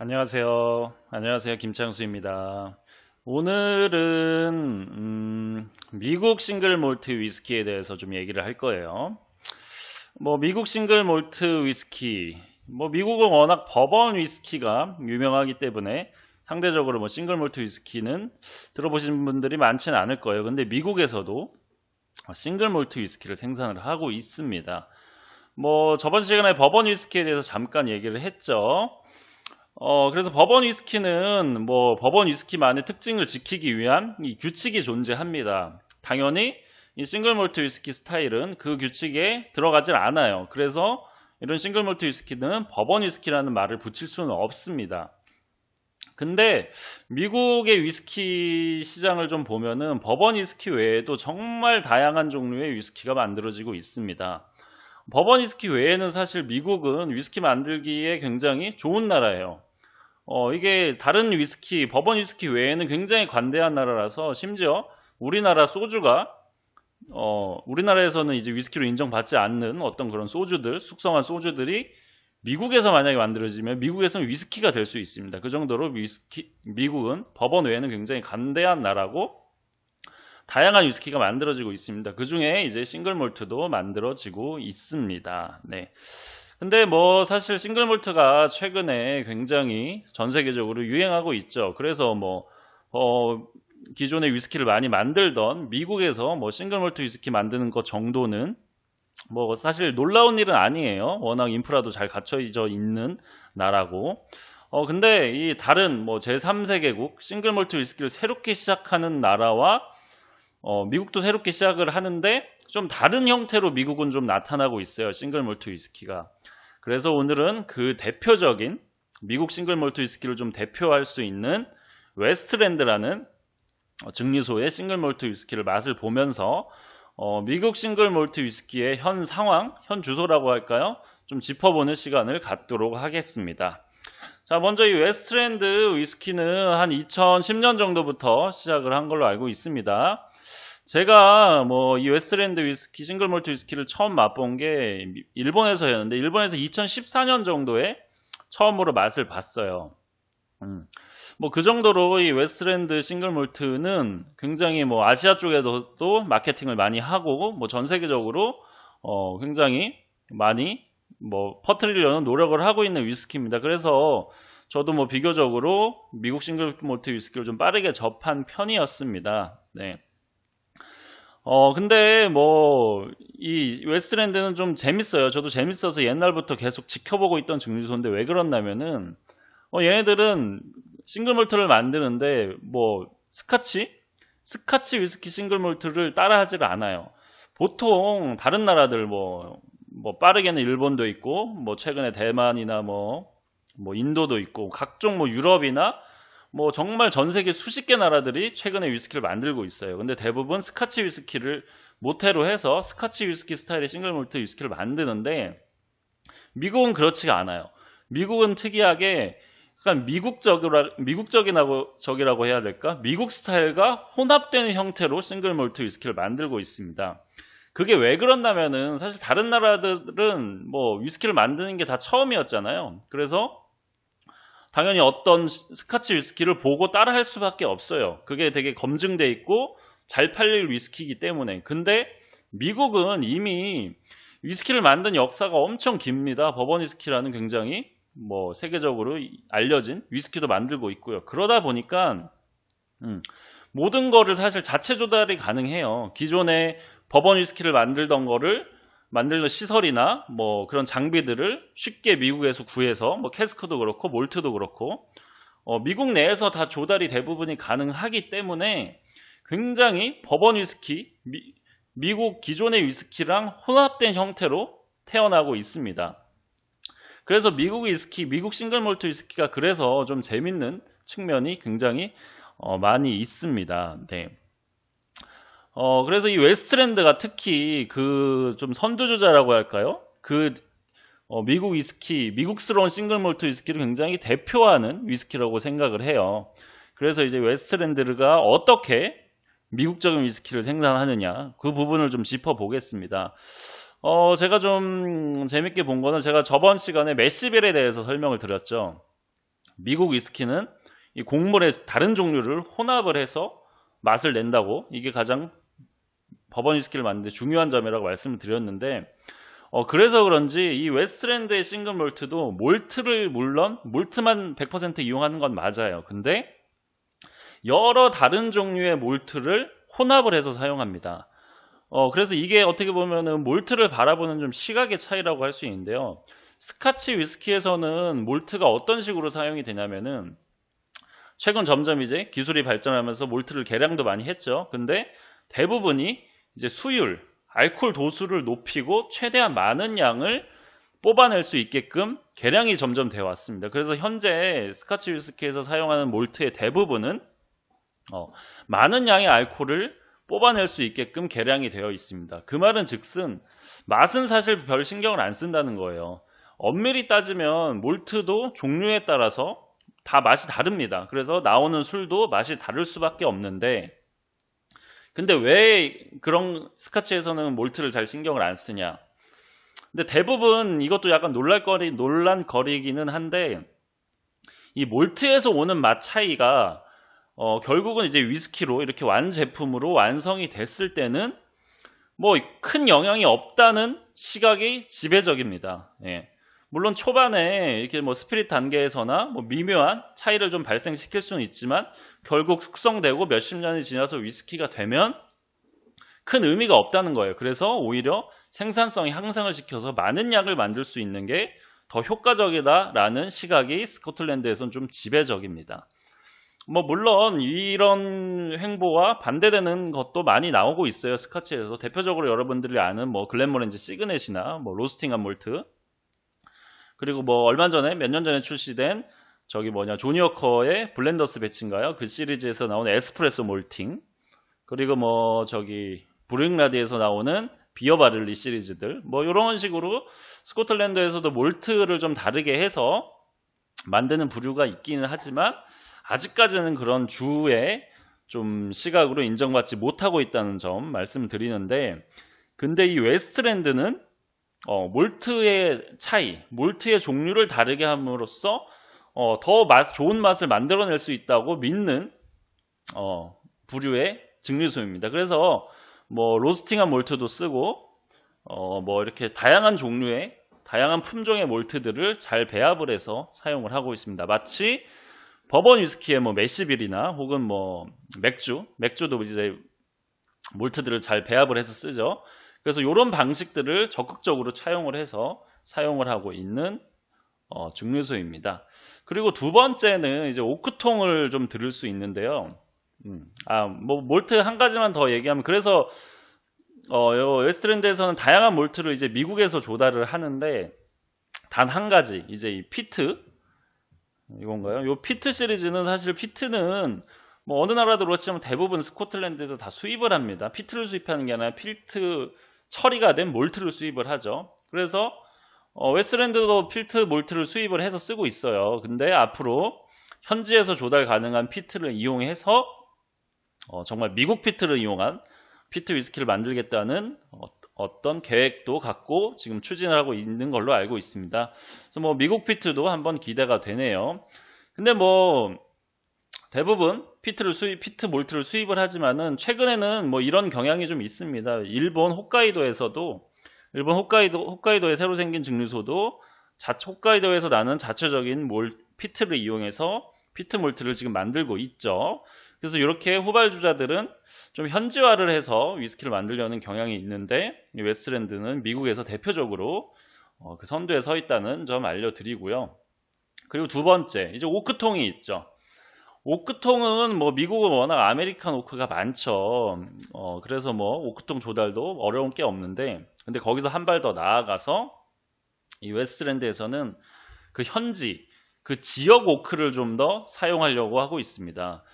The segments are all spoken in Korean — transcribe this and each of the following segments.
안녕하세요. 안녕하세요. 김창수입니다. 오늘은 미국 싱글 몰트 위스키에 대해서 좀 얘기를 할 거예요. 미국 싱글 몰트 위스키, 미국은 워낙 버번 위스키가 유명하기 때문에 상대적으로 싱글 몰트 위스키는 들어보신 분들이 많지는 않을 거예요. 근데 미국에서도 싱글 몰트 위스키를 생산을 하고 있습니다. 저번 시간에 버번 위스키에 대해서 잠깐 얘기를 했죠. 그래서 버번 위스키는 버번 위스키만의 특징을 지키기 위한 이 규칙이 존재합니다. 당연히 이 싱글 몰트 위스키 스타일은 그 규칙에 들어가질 않아요. 그래서 이런 싱글 몰트 위스키는 버번 위스키라는 말을 붙일 수는 없습니다. 근데 미국의 위스키 시장을 좀 보면은 버번 위스키 외에도 정말 다양한 종류의 위스키가 만들어지고 있습니다. 버번 위스키 외에는 사실 미국은 위스키 만들기에 굉장히 좋은 나라예요. 이게 다른 위스키, 버번 위스키 외에는 굉장히 관대한 나라라서 심지어 우리나라 소주가, 우리나라에서는 이제 위스키로 인정받지 않는 어떤 그런 소주들, 숙성한 소주들이 미국에서 만약에 만들어지면 미국에서는 위스키가 될 수 있습니다. 그 정도로 미국은 버번 외에는 굉장히 관대한 나라고 다양한 위스키가 만들어지고 있습니다. 그 중에 이제 싱글 몰트도 만들어지고 있습니다. 네. 근데 사실 싱글 몰트가 최근에 굉장히 전 세계적으로 유행하고 있죠. 그래서 기존의 위스키를 많이 만들던 미국에서 싱글 몰트 위스키 만드는 것 정도는 사실 놀라운 일은 아니에요. 워낙 인프라도 잘 갖춰져 있는 나라고. 근데 이 다른 제3세계국 싱글 몰트 위스키를 새롭게 시작하는 나라와 미국도 새롭게 시작을 하는데 좀 다른 형태로 미국은 좀 나타나고 있어요. 싱글 몰트 위스키가. 그래서 오늘은 그 대표적인 미국 싱글 몰트 위스키를 좀 대표할 수 있는 웨스트랜드라는 증류소의 싱글 몰트 위스키를 맛을 보면서 미국 싱글 몰트 위스키의 현 상황, 현 주소라고 할까요? 좀 짚어보는 시간을 갖도록 하겠습니다. 자, 먼저 이 웨스트랜드 위스키는 한 2010년 정도부터 시작을 한 걸로 알고 있습니다. 제가 이 웨스트랜드 위스키, 싱글 몰트 위스키를 처음 맛본 게 일본에서였는데 일본에서 2014년 정도에 처음으로 맛을 봤어요. 그 정도로 이 웨스트랜드 싱글 몰트는 굉장히 아시아 쪽에도 마케팅을 많이 하고 전 세계적으로 굉장히 많이 퍼뜨리려는 노력을 하고 있는 위스키입니다. 그래서 저도 비교적으로 미국 싱글 몰트 위스키를 좀 빠르게 접한 편이었습니다. 네. 근데 이 웨스트랜드는 좀 재밌어요. 저도 재밌어서 옛날부터 계속 지켜보고 있던 증류소인데 왜 그러냐면은, 얘네들은 싱글 몰트를 만드는데, 스카치 위스키 싱글 몰트를 따라 하질 않아요. 보통 다른 나라들 빠르게는 일본도 있고, 최근에 대만이나 인도도 있고, 각종 유럽이나 정말 전 세계 수십 개 나라들이 최근에 위스키를 만들고 있어요. 근데 대부분 스카치 위스키를 모태로 해서 스카치 위스키 스타일의 싱글 몰트 위스키를 만드는데 미국은 그렇지가 않아요. 미국은 특이하게 약간 미국적이라고 해야 될까? 미국 스타일과 혼합되는 형태로 싱글 몰트 위스키를 만들고 있습니다. 그게 왜 그런다면은 사실 다른 나라들은 위스키를 만드는 게 다 처음이었잖아요. 그래서 당연히 어떤 스카치 위스키를 보고 따라 할 수밖에 없어요. 그게 되게 검증돼 있고 잘 팔릴 위스키이기 때문에. 근데 미국은 이미 위스키를 만든 역사가 엄청 깁니다. 버번 위스키라는 굉장히 세계적으로 알려진 위스키도 만들고 있고요. 그러다 보니까 모든 거를 사실 자체 조달이 가능해요. 기존에 버번 위스키를 만들던 거를 만들는 시설이나 그런 장비들을 쉽게 미국에서 구해서 캐스크도 그렇고 몰트도 그렇고 미국 내에서 다 조달이 대부분이 가능하기 때문에 굉장히 버번 위스키, 미국 기존의 위스키랑 혼합된 형태로 태어나고 있습니다. 그래서 미국 위스키, 미국 싱글 몰트 위스키가 그래서 좀 재밌는 측면이 굉장히 많이 있습니다. 네. 그래서 이 웨스트랜드가 특히 그 좀 선두주자라고 할까요? 미국 위스키, 미국스러운 싱글 몰트 위스키를 굉장히 대표하는 위스키라고 생각을 해요. 그래서 이제 웨스트랜드가 어떻게 미국적인 위스키를 생산하느냐, 그 부분을 좀 짚어보겠습니다. 제가 좀 재밌게 본 거는 제가 저번 시간에 매시벨에 대해서 설명을 드렸죠. 미국 위스키는 이 곡물의 다른 종류를 혼합을 해서 맛을 낸다고, 이게 가장 버번 위스키를 만드는 데 중요한 점이라고 말씀을 드렸는데, 그래서 그런지 이 웨스트랜드의 싱글 몰트도 몰트를 물론 몰트만 100% 이용하는 건 맞아요. 근데 여러 다른 종류의 몰트를 혼합을 해서 사용합니다. 그래서 이게 어떻게 보면은 몰트를 바라보는 좀 시각의 차이라고 할 수 있는데요. 스카치 위스키에서는 몰트가 어떤 식으로 사용이 되냐면은, 최근 점점 이제 기술이 발전하면서 몰트를 개량도 많이 했죠. 근데 대부분이 이제 수율, 알코올 도수를 높이고 최대한 많은 양을 뽑아낼 수 있게끔 개량이 점점 되어 왔습니다. 그래서 현재 스카치 위스키에서 사용하는 몰트의 대부분은 많은 양의 알코올을 뽑아낼 수 있게끔 개량이 되어 있습니다. 그 말은 즉슨 맛은 사실 별 신경을 안 쓴다는 거예요. 엄밀히 따지면 몰트도 종류에 따라서 다 맛이 다릅니다. 그래서 나오는 술도 맛이 다를 수밖에 없는데, 근데 왜 그런 스카치에서는 몰트를 잘 신경을 안 쓰냐? 근데 대부분 이것도 약간 논란거리기는 한데, 이 몰트에서 오는 맛 차이가 결국은 이제 위스키로 이렇게 완제품으로 완성이 됐을 때는 뭐 큰 영향이 없다는 시각이 지배적입니다. 예. 물론 초반에 이렇게 뭐 스피릿 단계에서나 뭐 미묘한 차이를 좀 발생시킬 수는 있지만, 결국 숙성되고 몇십 년이 지나서 위스키가 되면 큰 의미가 없다는 거예요. 그래서 오히려 생산성이 향상을 시켜서 많은 양을 만들 수 있는 게 더 효과적이다라는 시각이 스코틀랜드에서는 좀 지배적입니다. 뭐 물론 이런 행보와 반대되는 것도 많이 나오고 있어요. 스카치에서 대표적으로 여러분들이 아는 뭐 글렌모렌지 시그넷이나 뭐 로스팅한 몰트, 그리고 뭐 얼마 전에 몇 년 전에 출시된 조니 워커의 블렌더스 배치인가요? 그 시리즈에서 나오는 에스프레소 몰팅, 그리고 뭐 브루잉라디에서 나오는 비어 바를리 시리즈들, 뭐 이런 식으로 스코틀랜드에서도 몰트를 좀 다르게 해서 만드는 부류가 있기는 하지만 아직까지는 그런 주의 좀 시각으로 인정받지 못하고 있다는 점 말씀드리는데, 근데 이 웨스트랜드는 몰트의 차이, 몰트의 종류를 다르게 함으로써 더 좋은 맛을 만들어낼 수 있다고 믿는 부류의 증류소입니다. 그래서 뭐 로스팅한 몰트도 쓰고 뭐 이렇게 다양한 종류의 다양한 품종의 몰트들을 잘 배합을 해서 사용을 하고 있습니다. 마치 버번 위스키의 뭐 매시빌이나 혹은 뭐 맥주도 이제 몰트들을 잘 배합을 해서 쓰죠. 그래서 이런 방식들을 적극적으로 차용을 해서 사용을 하고 있는 증류소입니다. 그리고 두 번째는 이제 오크통을 좀 들을 수 있는데요. 뭐 몰트 한 가지만 더 얘기하면, 그래서 웨스트랜드에서는 다양한 몰트를 이제 미국에서 조달을 하는데, 단 한 가지 이제 이 피트, 이건가요? 요 피트 시리즈는 사실 피트는 뭐 어느 나라도 그렇지만 대부분 스코틀랜드에서 다 수입을 합니다. 피트를 수입하는 게 아니라 필트 처리가 된 몰트를 수입을 하죠. 그래서 웨스트랜드도 필트 몰트를 수입을 해서 쓰고 있어요. 근데 앞으로 현지에서 조달 가능한 피트를 이용해서 정말 미국 피트를 이용한 피트 위스키를 만들겠다는 어떤 계획도 갖고 지금 추진을 하고 있는 걸로 알고 있습니다. 그래서 뭐 미국 피트도 한번 기대가 되네요. 근데 뭐 대부분 피트 몰트를 수입을 하지만은 최근에는 뭐 이런 경향이 좀 있습니다. 일본 홋카이도에 새로 생긴 증류소도 홋카이도에서 나는 자체적인 피트를 이용해서 피트 몰트를 지금 만들고 있죠. 그래서 이렇게 후발주자들은 좀 현지화를 해서 위스키를 만들려는 경향이 있는데, 웨스트랜드는 미국에서 대표적으로 그 선두에 서 있다는 점 알려드리고요. 그리고 두 번째, 이제 오크통이 있죠. 오크통은 뭐 미국은 워낙 아메리칸 오크가 많죠. 그래서 뭐 오크통 조달도 어려운 게 없는데, 근데 거기서 한 발 더 나아가서 이 웨스트랜드에서는 그 현지, 그 지역 오크를 좀 더 사용하려고 하고 있습니다.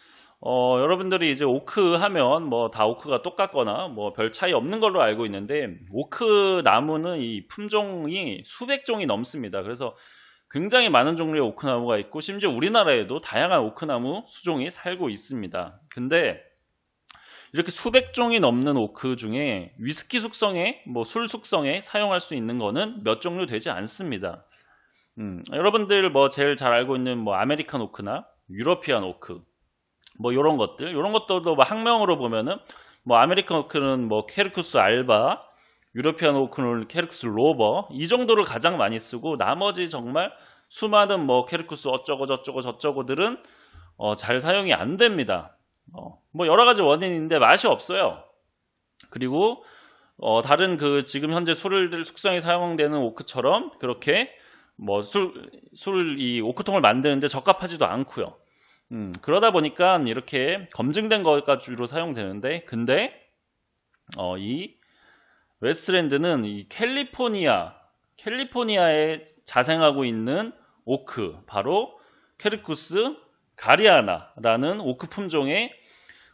여러분들이 이제 오크 하면 뭐 다 오크가 똑같거나 뭐 별 차이 없는 걸로 알고 있는데, 오크 나무는 이 품종이 수백 종이 넘습니다. 그래서 굉장히 많은 종류의 오크나무가 있고, 심지어 우리나라에도 다양한 오크나무 수종이 살고 있습니다. 근데 이렇게 수백 종이 넘는 오크 중에 위스키 숙성에, 뭐 술 숙성에 사용할 수 있는 거는 몇 종류 되지 않습니다. 여러분들 뭐 제일 잘 알고 있는 뭐 아메리칸 오크나 유러피안 오크 뭐 이런 것들, 이런 것들도 뭐 학명으로 보면은 뭐 아메리칸 오크는 뭐 케르쿠스 알바, 유러피안 오크는 케르쿠스 로버 이 정도를 가장 많이 쓰고 나머지 정말 수많은 뭐 케르쿠스 어쩌고 저쩌고 저쩌고들은 잘 사용이 안 됩니다. 뭐 여러 가지 원인인데 맛이 없어요. 그리고 다른 그 지금 현재 술을 숙성에 사용되는 오크처럼 그렇게 뭐 이 오크통을 만드는데 적합하지도 않고요. 그러다 보니까 이렇게 검증된 거가 주로 사용되는데, 근데 이 웨스트랜드는 이 캘리포니아에 자생하고 있는 오크, 바로 케르쿠스 가리아나라는 오크 품종의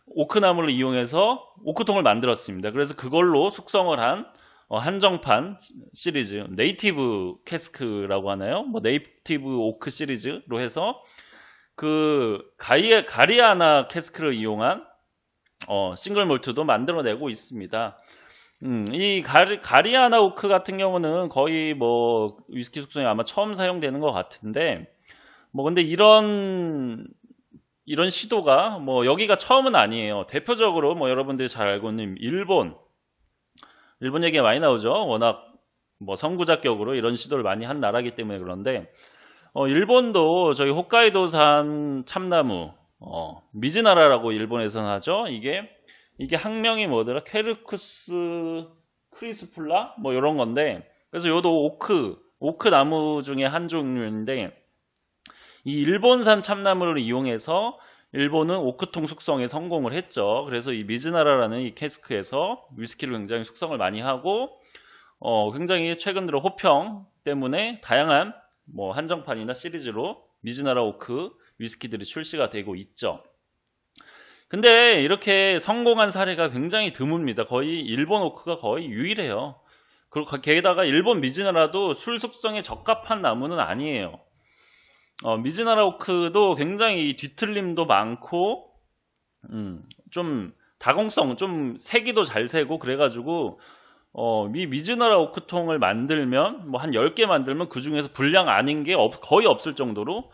오크나무를 이용해서 오크통을 만들었습니다. 그래서 그걸로 숙성을 한 한정판 시리즈, 네이티브 캐스크라고 하나요? 뭐 네이티브 오크 시리즈로 해서 그 가리아나 캐스크를 이용한 싱글 몰트도 만들어내고 있습니다. 이 가리아나 오크 같은 경우는 거의 뭐 위스키 숙성에 아마 처음 사용되는 것 같은데, 뭐 근데 이런 시도가 뭐 여기가 처음은 아니에요. 대표적으로 뭐 여러분들이 잘 알고 있는 일본 얘기가 많이 나오죠. 워낙 뭐 선구자격으로 이런 시도를 많이 한 나라이기 때문에. 그런데 일본도 저희 홋카이도산 참나무 미즈나라라고 일본에서는 하죠. 이게 학명이 뭐더라? 케르쿠스 크리스플라 뭐 이런 건데, 그래서 요도 오크 나무 중에 한 종류인데, 이 일본산 참나무를 이용해서 일본은 오크통 숙성에 성공을 했죠. 그래서 이 미즈나라라는 이 캐스크에서 위스키를 굉장히 숙성을 많이 하고, 굉장히 최근 들어 호평 때문에 다양한 뭐 한정판이나 시리즈로 미즈나라 오크 위스키들이 출시가 되고 있죠. 근데 이렇게 성공한 사례가 굉장히 드뭅니다. 거의 일본 오크가 거의 유일해요. 그리고 게다가 일본 미즈나라도 술 숙성에 적합한 나무는 아니에요. 미즈나라 오크도 굉장히 뒤틀림도 많고, 좀 다공성, 좀 세기도 잘 세고 그래가지고 미즈나라 오크통을 만들면 뭐 한 10개 만들면 그 중에서 불량 아닌 게 거의 없을 정도로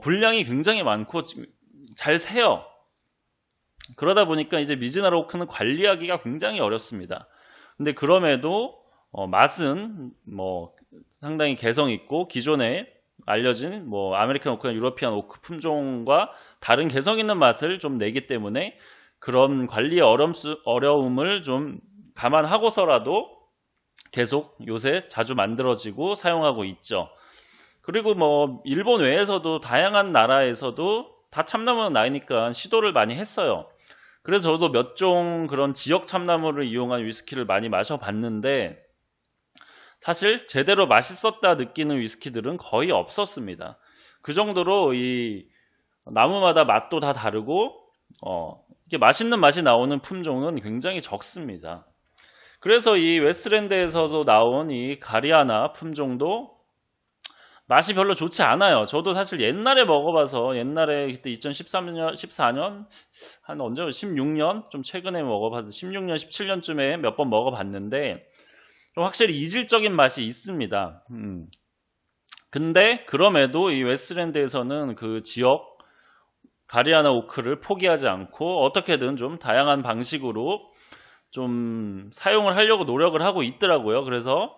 분량이 굉장히 많고 잘 세요. 그러다 보니까 이제 미즈나라 오크는 관리하기가 굉장히 어렵습니다. 근데 그럼에도 맛은 뭐 상당히 개성 있고 기존에 알려진 뭐 아메리칸 오크나 유러피안 오크 품종과 다른 개성 있는 맛을 좀 내기 때문에 그런 관리의 어려움을 좀 감안하고서라도 계속 요새 자주 만들어지고 사용하고 있죠. 그리고 뭐 일본 외에서도 다양한 나라에서도 다 참나무는 나이니까 시도를 많이 했어요. 그래서 저도 몇 종 그런 지역 참나무를 이용한 위스키를 많이 마셔봤는데, 사실 제대로 맛있었다 느끼는 위스키들은 거의 없었습니다. 그 정도로 이 나무마다 맛도 다 다르고 이게 맛있는 맛이 나오는 품종은 굉장히 적습니다. 그래서 이 웨스트랜드에서도 나온 이 가리아나 품종도 맛이 별로 좋지 않아요. 저도 사실 옛날에 먹어봐서, 옛날에 그때 2013년, 14년, 한 언제, 16년? 좀 최근에 먹어봐서 16년, 17년쯤에 몇 번 먹어봤는데 좀 확실히 이질적인 맛이 있습니다. 근데 그럼에도 이 웨스트랜드에서는 그 지역 가리아나 오크를 포기하지 않고 어떻게든 좀 다양한 방식으로 좀 사용을 하려고 노력을 하고 있더라고요. 그래서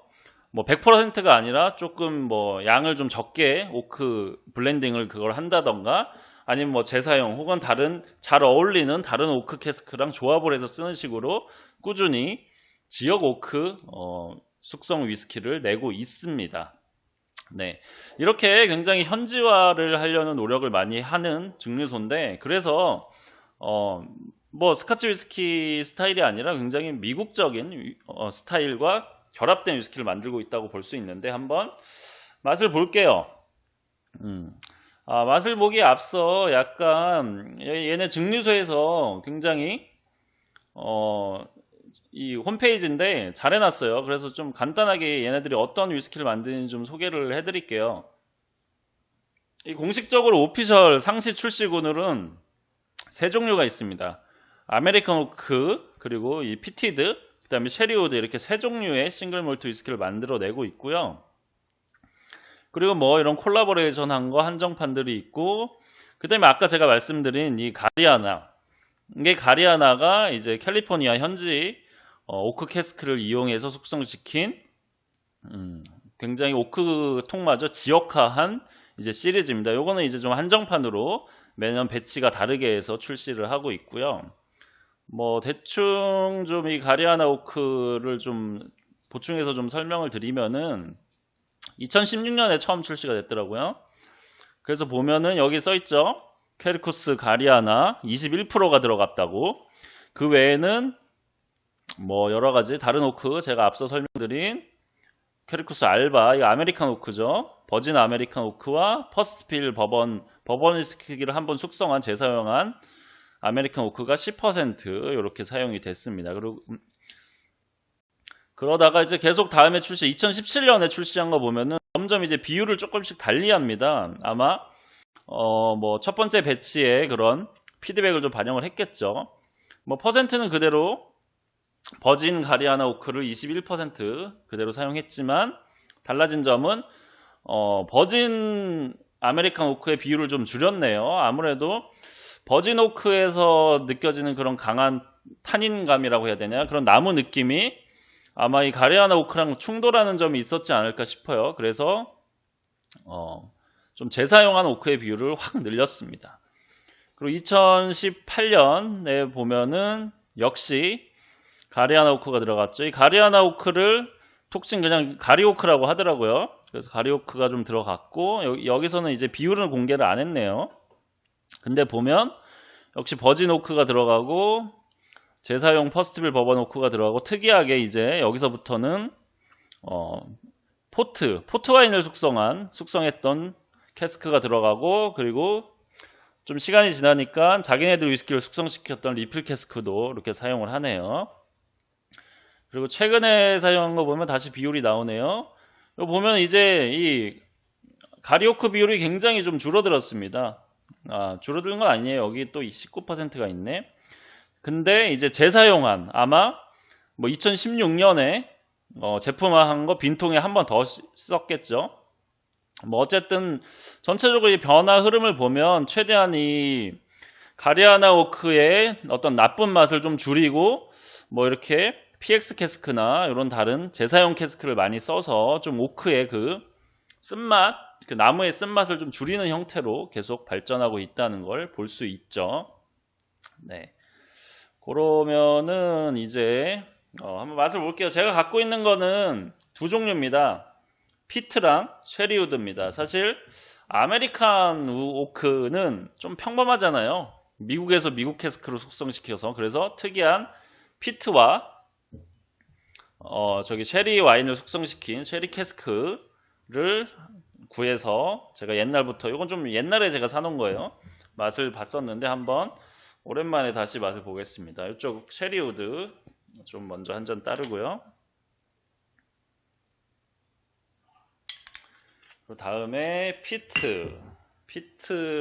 뭐 100%가 아니라 조금 뭐 양을 좀 적게 오크 블렌딩을 그걸 한다던가, 아니면 뭐 재사용 혹은 다른 잘 어울리는 다른 오크 캐스크랑 조합을 해서 쓰는 식으로 꾸준히 지역 오크 숙성 위스키를 내고 있습니다. 네, 이렇게 굉장히 현지화를 하려는 노력을 많이 하는 증류소인데, 그래서 뭐 스카치 위스키 스타일이 아니라 굉장히 미국적인 스타일과 결합된 위스키를 만들고 있다고 볼 수 있는데, 한번 맛을 볼게요. 맛을 보기에 앞서 약간 얘네 증류소에서 굉장히 이 홈페이지인데 잘 해놨어요. 그래서 좀 간단하게 얘네들이 어떤 위스키를 만드는지 좀 소개를 해드릴게요. 이 공식적으로 오피셜 상시 출시군은 세 종류가 있습니다. 아메리칸 오크, 그리고 이 피티드, 그 다음에 쉐리우드, 이렇게 세 종류의 싱글 몰트 위스키를 만들어내고 있고요. 그리고 뭐 이런 콜라보레이션 한 거 한정판들이 있고, 그 다음에 아까 제가 말씀드린 이 가리아나, 이게 가리아나가 이제 캘리포니아 현지 오크 캐스크를 이용해서 숙성시킨 굉장히 오크 통마저 지역화한 이제 시리즈입니다. 요거는 이제 좀 한정판으로 매년 배치가 다르게 해서 출시를 하고 있고요. 뭐 대충 좀 이 가리아나 오크를 좀 보충해서 좀 설명을 드리면은 2016년에 처음 출시가 됐더라고요. 그래서 보면은 여기 써있죠. 캐리쿠스 가리아나 21%가 들어갔다고. 그 외에는 뭐 여러가지 다른 오크 제가 앞서 설명드린 캐리쿠스 알바, 이 아메리칸 오크죠. 버진 아메리칸 오크와 퍼스트필 버번 위스키를 한번 숙성한 재사용한 아메리칸 오크가 10% 이렇게 사용이 됐습니다. 그리고 그러다가 이제 계속 다음에 2017년에 출시한 거 보면은 점점 이제 비율을 조금씩 달리합니다. 아마 뭐 첫 번째 배치에 그런 피드백을 좀 반영을 했겠죠. 뭐 퍼센트는 그대로 버진 가리아나 오크를 21% 그대로 사용했지만 달라진 점은 버진 아메리칸 오크의 비율을 좀 줄였네요. 아무래도 버진 오크에서 느껴지는 그런 강한 탄닌감이라고 해야 되냐, 그런 나무 느낌이 아마 이 가리아나 오크랑 충돌하는 점이 있었지 않을까 싶어요. 그래서 좀 재사용한 오크의 비율을 확 늘렸습니다. 그리고 2018년에 보면은 역시 가리아나 오크가 들어갔죠. 이 가리아나 오크를 톡칭 그냥 가리오크라고 하더라고요. 그래서 가리오크가 좀 들어갔고 여기서는 이제 비율은 공개를 안 했네요. 근데 보면 역시 버진 오크가 들어가고 재사용 퍼스트빌 버번 오크가 들어가고 특이하게 이제 여기서부터는 포트 와인을 숙성했던 캐스크가 들어가고, 그리고 좀 시간이 지나니까 자기네들 위스키를 숙성시켰던 리필 캐스크도 이렇게 사용을 하네요. 그리고 최근에 사용한 거 보면 다시 비율이 나오네요. 이거 보면 이제 이 가리오크 비율이 굉장히 좀 줄어들었습니다. 줄어드는 건 아니에요. 여기 또 19%가 있네. 근데 이제 재사용한, 아마 뭐 2016년에 제품화한 거 빈통에 한 번 더 썼겠죠. 뭐 어쨌든 전체적으로 이 변화 흐름을 보면 최대한 이 가리아나 오크의 어떤 나쁜 맛을 좀 줄이고 뭐 이렇게 PX 캐스크나 이런 다른 재사용 캐스크를 많이 써서 좀 오크의 그 쓴맛, 그 나무의 쓴맛을 좀 줄이는 형태로 계속 발전하고 있다는 걸 볼 수 있죠. 네. 그러면은 이제 한번 맛을 볼게요. 제가 갖고 있는 거는 두 종류입니다. 피트랑 쉐리우드입니다. 사실 아메리칸 오크는 좀 평범하잖아요. 미국에서 미국 캐스크로 숙성시켜서, 그래서 특이한 피트와 저기 쉐리 와인을 숙성시킨 쉐리 캐스크를 구해서 제가 옛날부터, 이건 좀 옛날에 제가 사놓은 거예요. 맛을 봤었는데 한번 오랜만에 다시 맛을 보겠습니다. 이쪽 쉐리우드 좀 먼저 한 잔 따르고요. 그 다음에 피트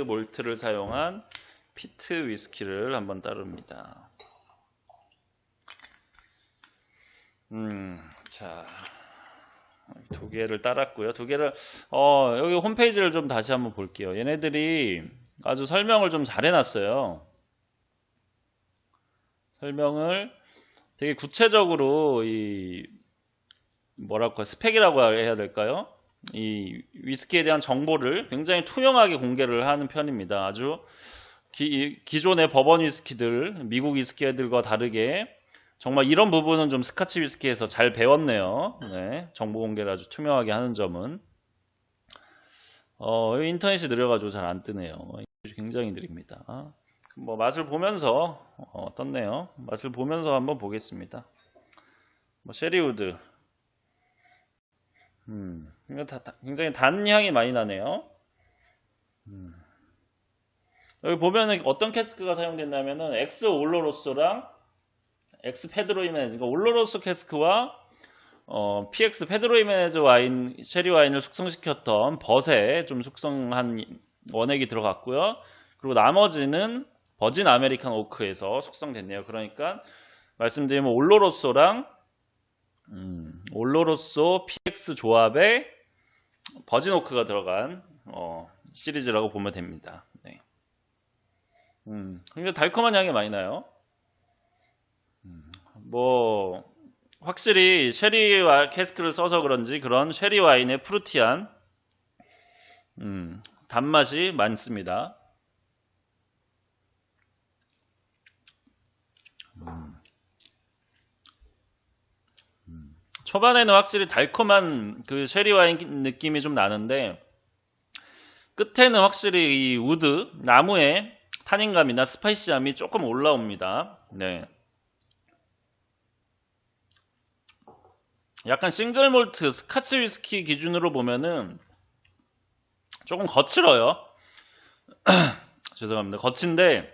몰트를 사용한 피트 위스키를 한번 따릅니다. 자, 두 개를 따랐고요. 두 개를 여기 홈페이지를 좀 다시 한번 볼게요. 얘네들이 아주 설명을 좀 잘 해놨어요. 설명을 되게 구체적으로 이 뭐랄까 스펙이라고 해야 될까요? 이 위스키에 대한 정보를 굉장히 투명하게 공개를 하는 편입니다. 아주 기존의 버번 위스키들, 미국 위스키들과 다르게 정말 이런 부분은 좀 스카치 위스키에서 잘 배웠네요. 네, 정보 공개를 아주 투명하게 하는 점은 인터넷이 느려가지고 잘 안 뜨네요. 굉장히 느립니다. 뭐 맛을 보면서 떴네요. 맛을 보면서 한번 보겠습니다. 뭐 쉐리우드, 굉장히 단 향이 많이 나네요. 여기 보면은 어떤 캐스크가 사용된다면은 엑스 올로로스랑 엑스 페드로 히메네즈, 그러니까 올로로스 캐스크와 PX 페드로 히메네즈 와인, 쉐리 와인을 숙성시켰던 벗에 좀 숙성한 원액이 들어갔고요. 그리고 나머지는 버진 아메리칸 오크에서 숙성됐네요. 그러니까 말씀드리면 올로로소랑 올로로소 PX 조합의 버진 오크가 들어간 시리즈라고 보면 됩니다. 네. 근데 달콤한 향이 많이 나요. 뭐 확실히 쉐리 캐스크를 써서 그런지 그런 쉐리 와인의 프루티한 단맛이 많습니다. 초반에는 확실히 달콤한 그 쉐리 와인 느낌이 좀 나는데 끝에는 확실히 이 우드, 나무의 탄닌감이나 스파이시함이 조금 올라옵니다. 네. 약간 싱글 몰트, 스카치 위스키 기준으로 보면은 조금 거칠어요. 죄송합니다. 거친데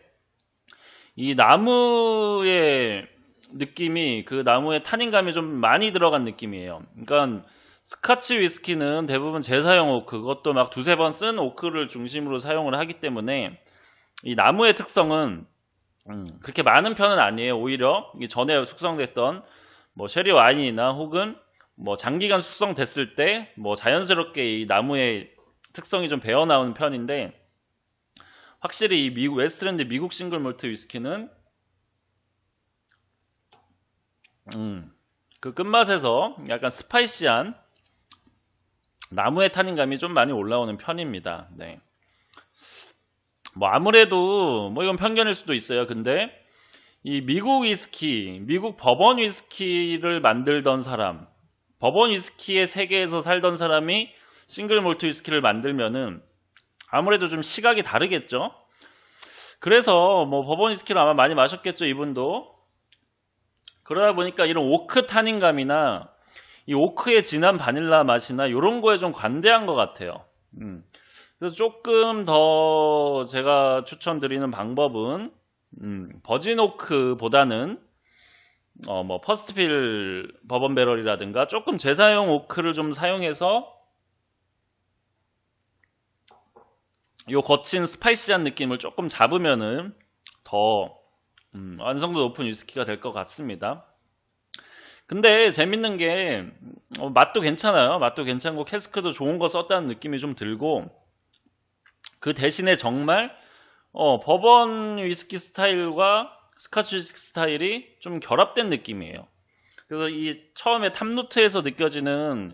이 나무의 느낌이 그 나무의 탄닌감이 좀 많이 들어간 느낌이에요. 그러니까 스카치 위스키는 대부분 재사용 오크, 그것도 막 두세 번 쓴 오크를 중심으로 사용을 하기 때문에 이 나무의 특성은 그렇게 많은 편은 아니에요. 오히려 전에 숙성됐던 뭐 쉐리 와인이나 혹은 뭐 장기간 숙성됐을 때 뭐 자연스럽게 이 나무의 특성이 좀 배어 나오는 편인데 확실히 이 미국 웨스트랜드 미국 싱글 몰트 위스키는 그 끝맛에서 약간 스파이시한 나무의 탄닌감이 좀 많이 올라오는 편입니다. 네. 뭐 아무래도 뭐 이건 편견일 수도 있어요. 근데 이 미국 위스키, 미국 버번 위스키를 만들던 사람, 버번 위스키의 세계에서 살던 사람이 싱글 몰트 위스키를 만들면은 아무래도 좀 시각이 다르겠죠. 그래서 뭐 버번 위스키를 아마 많이 마셨겠죠, 이분도. 그러다 보니까 이런 오크 탄닌감이나 이 오크의 진한 바닐라 맛이나 이런 거에 좀 관대한 것 같아요. 그래서 조금 더 제가 추천드리는 방법은 버진 오크보다는 뭐 퍼스트필 버번 배럴이라든가 조금 재사용 오크를 좀 사용해서 요 거친 스파이시한 느낌을 조금 잡으면은 더 완성도 높은 위스키가 될 것 같습니다. 근데 재밌는 게 맛도 괜찮아요. 맛도 괜찮고 캐스크도 좋은 거 썼다는 느낌이 좀 들고 그 대신에 정말 버번 위스키 스타일과 스카치 위스키 스타일이 좀 결합된 느낌이에요. 그래서 이 처음에 탑노트에서 느껴지는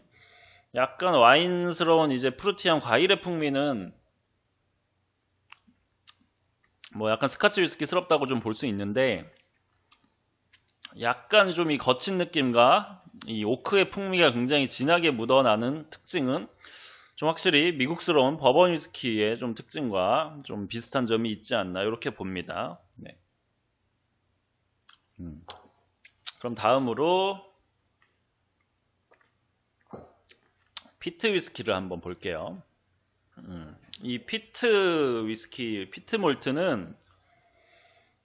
약간 와인스러운 이제 프루티한 과일의 풍미는 뭐 약간 스카치 위스키스럽다고 좀 볼 수 있는데 약간 좀 이 거친 느낌과 이 오크의 풍미가 굉장히 진하게 묻어나는 특징은 좀 확실히 미국스러운 버번 위스키의 좀 특징과 좀 비슷한 점이 있지 않나 이렇게 봅니다. 네. 그럼 다음으로 피트 위스키를 한번 볼게요. 이 피트 위스키, 피트 몰트는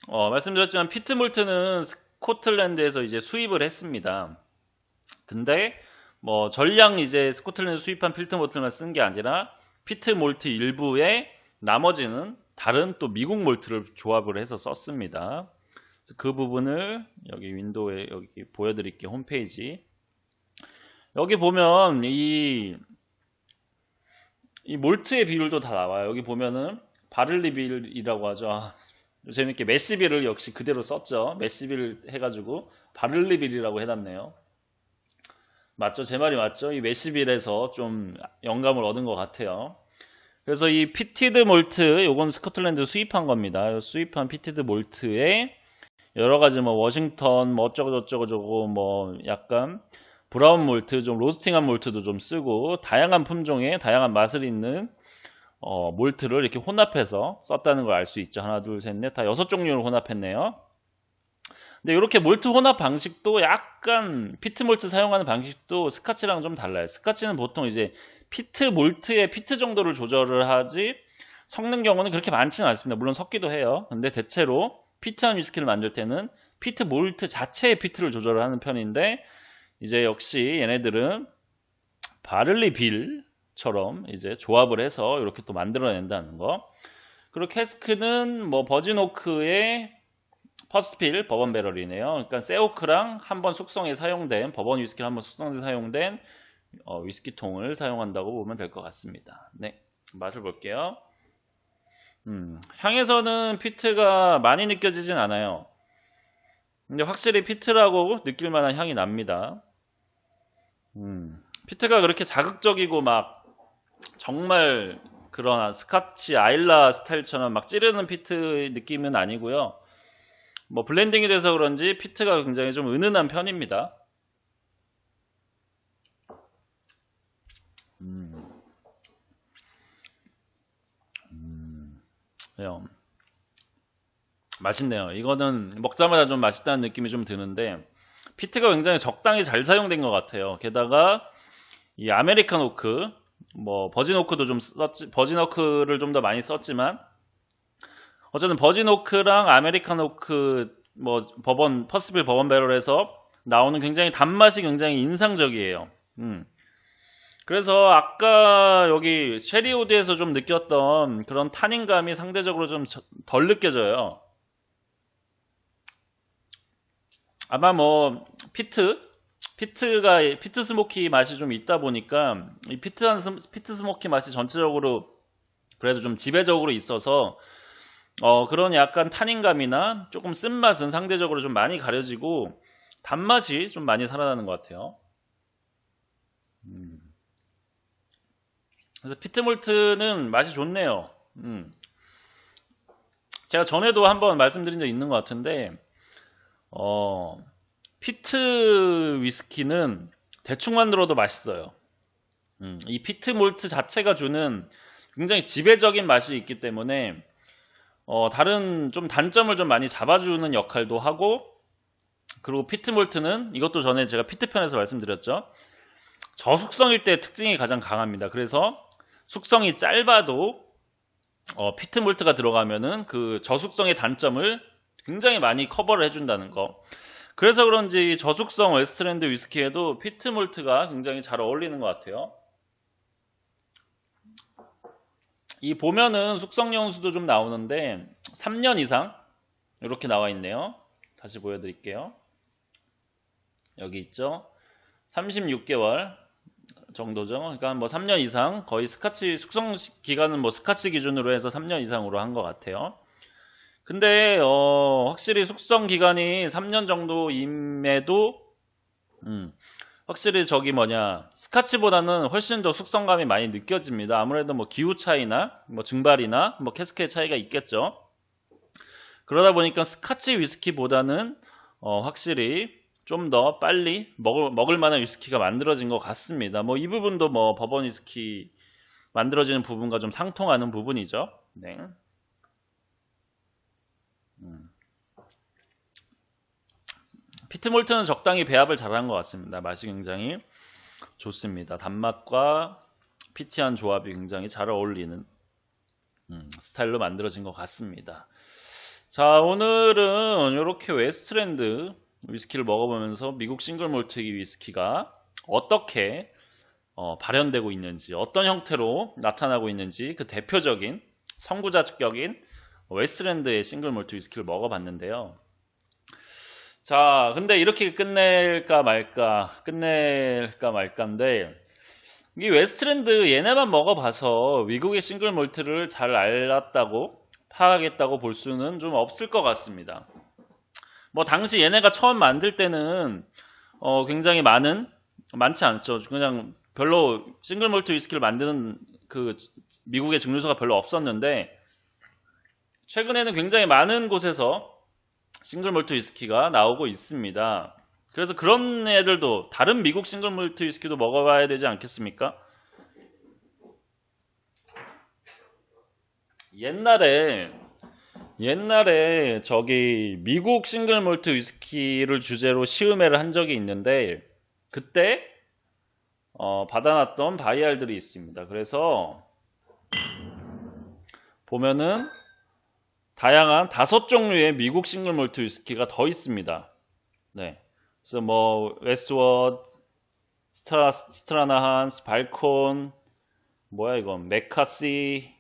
말씀드렸지만 피트 몰트는 스코틀랜드에서 이제 수입을 했습니다. 근데 뭐 전량 이제 스코틀랜드 수입한 피트 몰트만 쓴 게 아니라 피트 몰트 일부에 나머지는 다른 또 미국 몰트를 조합을 해서 썼습니다. 그래서 그 부분을 여기 윈도우에 여기 보여드릴게요. 홈페이지. 여기 보면 이 몰트의 비율도 다 나와요. 여기 보면은 바를리 비율이라고 하죠. 재밌게 메시비를 역시 그대로 썼죠. 메시비를 해가지고 바를리 비율이라고 해놨네요. 맞죠? 제 말이 맞죠? 이 메시빌에서 좀 영감을 얻은 것 같아요. 그래서 이 피티드 몰트, 요건 스코틀랜드 수입한 겁니다. 수입한 피티드 몰트에 여러 가지 뭐 워싱턴, 뭐 어쩌고저쩌고 저고 뭐 약간 브라운 몰트, 좀 로스팅한 몰트도 좀 쓰고 다양한 품종의 다양한 맛을 있는 몰트를 이렇게 혼합해서 썼다는 걸 알 수 있죠. 하나, 둘, 셋, 넷, 다 6종류를 혼합했네요. 근데 이렇게 몰트 혼합 방식도 약간 피트 몰트 사용하는 방식도 스카치랑 좀 달라요. 스카치는 보통 이제 피트 몰트의 피트 정도를 조절을 하지 섞는 경우는 그렇게 많지는 않습니다. 물론 섞기도 해요. 근데 대체로 피트한 위스키를 만들 때는 피트 몰트 자체의 피트를 조절을 하는 편인데 이제 역시 얘네들은 바를리 빌처럼 이제 조합을 해서 이렇게 또 만들어낸다는 거. 그리고 캐스크는 뭐 버진 오크의 퍼스트필 버번 배럴이네요. 그러니까 세오크랑 한번 숙성에 사용된 버번 위스키를 한번 숙성에 사용된 위스키통을 사용한다고 보면 될 것 같습니다. 네, 맛을 볼게요. 향에서는 피트가 많이 느껴지진 않아요. 근데 확실히 피트라고 느낄 만한 향이 납니다. 피트가 그렇게 자극적이고 막 정말 그런 스카치 아일라 스타일처럼 막 찌르는 피트 느낌은 아니고요. 뭐 블렌딩이 돼서 그런지 피트가 굉장히 좀 은은한 편입니다. 그래요. 맛있네요. 이거는 먹자마자 좀 맛있다는 느낌이 좀 드는데 피트가 굉장히 적당히 잘 사용된 것 같아요. 게다가 이 아메리칸 오크, 뭐 버진 오크도 좀 썼지, 버진 오크를 좀 더 많이 썼지만 어쨌든 버진 오크랑 아메리칸 오크, 뭐 버번 퍼스빌 버번 배럴에서 나오는 굉장히 단맛이 굉장히 인상적이에요. 그래서 아까 여기 쉐리우드에서 좀 느꼈던 그런 타닌감이 상대적으로 좀 덜 느껴져요. 아마 뭐 피트 스모키 맛이 좀 있다 보니까 이 피트 스모키 맛이 전체적으로 그래도 좀 지배적으로 있어서 그런 약간 타닌감이나 조금 쓴맛은 상대적으로 좀 많이 가려지고 단맛이 좀 많이 살아나는 것 같아요. 그래서 피트몰트는 맛이 좋네요. 제가 전에도 한번 말씀드린 적 있는 것 같은데 피트 위스키는 대충 만들어도 맛있어요. 이 피트 몰트 자체가 주는 굉장히 지배적인 맛이 있기 때문에 다른 좀 단점을 좀 많이 잡아주는 역할도 하고, 그리고 피트 몰트는 이것도 전에 제가 피트 편에서 말씀드렸죠. 저숙성일 때 특징이 가장 강합니다. 그래서 숙성이 짧아도 피트 몰트가 들어가면은 그 저숙성의 단점을 굉장히 많이 커버를 해준다는 거. 그래서 그런지 저숙성 웨스트랜드 위스키에도 피트 몰트가 굉장히 잘 어울리는 것 같아요. 이 보면은 숙성 연수도 좀 나오는데 3년 이상 이렇게 나와 있네요. 다시 보여드릴게요. 여기 있죠. 36개월 정도죠. 그러니까 뭐 3년 이상, 거의 스카치 숙성 기간은 뭐 스카치 기준으로 해서 3년 이상으로 한 것 같아요. 근데 확실히 숙성 기간이 3년 정도임에도 확실히 저기 뭐냐, 스카치보다는 훨씬 더 숙성감이 많이 느껴집니다. 아무래도 뭐 기후 차이나 뭐 증발이나 뭐 캐스케 차이가 있겠죠. 그러다 보니까 스카치 위스키보다는 확실히 좀 더 빨리 먹을 만한 위스키가 만들어진 것 같습니다. 뭐 이 부분도 뭐 버번 위스키 만들어지는 부분과 좀 상통하는 부분이죠. 네. 피트몰트는 적당히 배합을 잘한 것 같습니다. 맛이 굉장히 좋습니다. 단맛과 피티한 조합이 굉장히 잘 어울리는 스타일로 만들어진 것 같습니다. 자, 오늘은 이렇게 웨스트랜드 위스키를 먹어보면서 미국 싱글 몰트 위스키가 어떻게 발현되고 있는지, 어떤 형태로 나타나고 있는지 그 대표적인 선구자격인 웨스트랜드의 싱글 몰트 위스키를 먹어봤는데요. 자, 근데 이렇게 끝낼까 말까인데, 이 웨스트랜드 얘네만 먹어봐서 미국의 싱글 몰트를 잘 알았다고, 파악했다고 볼 수는 좀 없을 것 같습니다. 뭐, 당시 얘네가 처음 만들 때는, 굉장히 많지 않죠. 그냥 별로 싱글 몰트 위스키를 만드는 그 미국의 증류소가 별로 없었는데, 최근에는 굉장히 많은 곳에서 싱글 몰트 위스키가 나오고 있습니다. 그래서 그런 애들도 다른 미국 싱글 몰트 위스키도 먹어봐야 되지 않겠습니까? 옛날에 저기 미국 싱글 몰트 위스키를 주제로 시음회를 한 적이 있는데 그때 받아놨던 바이알들이 있습니다. 그래서 보면은 다양한 5종류의 미국 싱글 몰트 위스키가 더 있습니다. 네. 그래서 뭐 웨스트워드, 스트라나한스, 발콘, 뭐야 이건 메카시,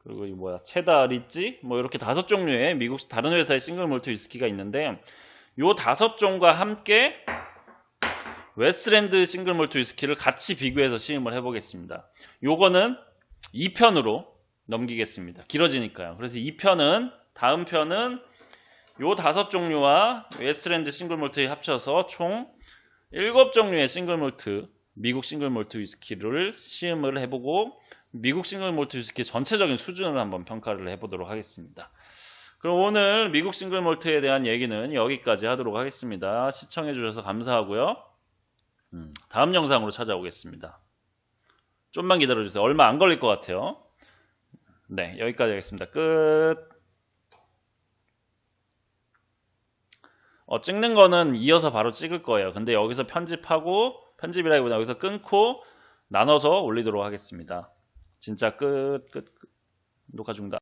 그리고 이 뭐야 체다 리지, 뭐 이렇게 5종류의 미국 다른 회사의 싱글 몰트 위스키가 있는데 요 5종과 함께 웨스트랜드 싱글몰트 위스키를 같이 비교해서 시음을 해보겠습니다. 요거는 2편으로 넘기겠습니다. 길어지니까요. 그래서 2편은 다음 편은 요 5종류와 웨스트랜드 싱글몰트 합쳐서 총 7종류의 싱글몰트, 미국 싱글몰트 위스키를 시음을 해보고 미국 싱글몰트 위스키 전체적인 수준을 한번 평가를 해보도록 하겠습니다. 그럼 오늘 미국 싱글몰트에 대한 얘기는 여기까지 하도록 하겠습니다. 시청해주셔서 감사하고요. 다음 영상으로 찾아오겠습니다. 좀만 기다려주세요. 얼마 안 걸릴 것 같아요. 네, 여기까지 하겠습니다. 끝. 찍는 거는 이어서 바로 찍을 거예요. 근데 여기서 편집이라기보다 여기서 끊고 나눠서 올리도록 하겠습니다. 진짜 끝. 녹화 중단.